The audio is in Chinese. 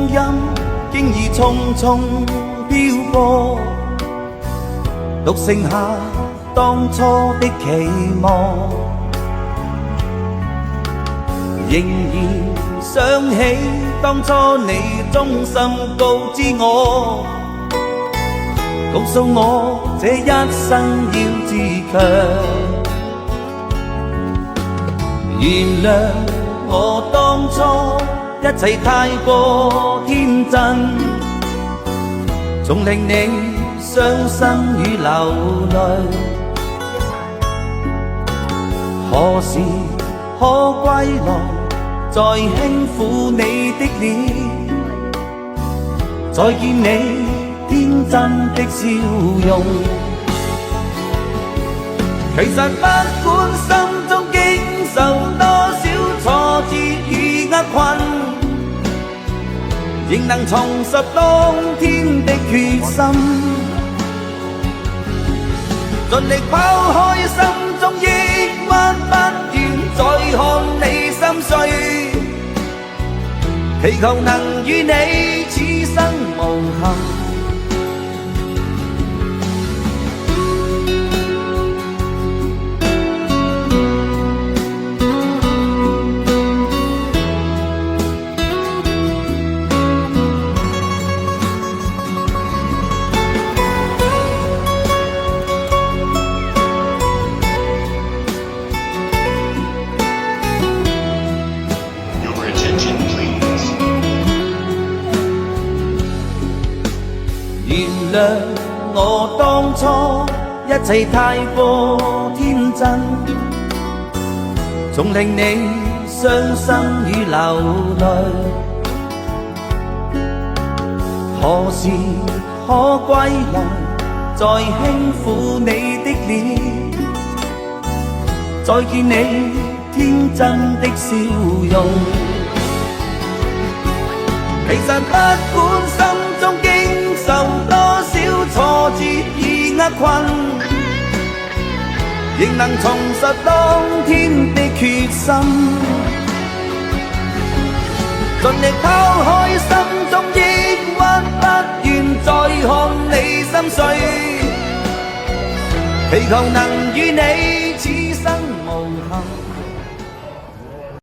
音經已匆匆飄過，獨剩下當初的期望。仍然想起當初你衷心告知我，告訴我這一生要自強。原諒我當初一切太過天真，總令你傷心與流淚。何時可歸來，再輕撫你的臉，再見你天真的笑容。其實不管心中經受多少挫折與厄困，仍能重拾當天的決心，盡力拋開心中抑鬱，不願再看你心碎，祈求能與你此生無憾。原諒我當初一切太過天真，總令你傷心與流淚。何時可歸來，再輕撫你的臉，再見你天真的笑容。其實不管心中經受多少挫折與厄困，仍能重拾當天的決心，盡力拋開心中抑鬱，不願再看你心碎，祈求能與你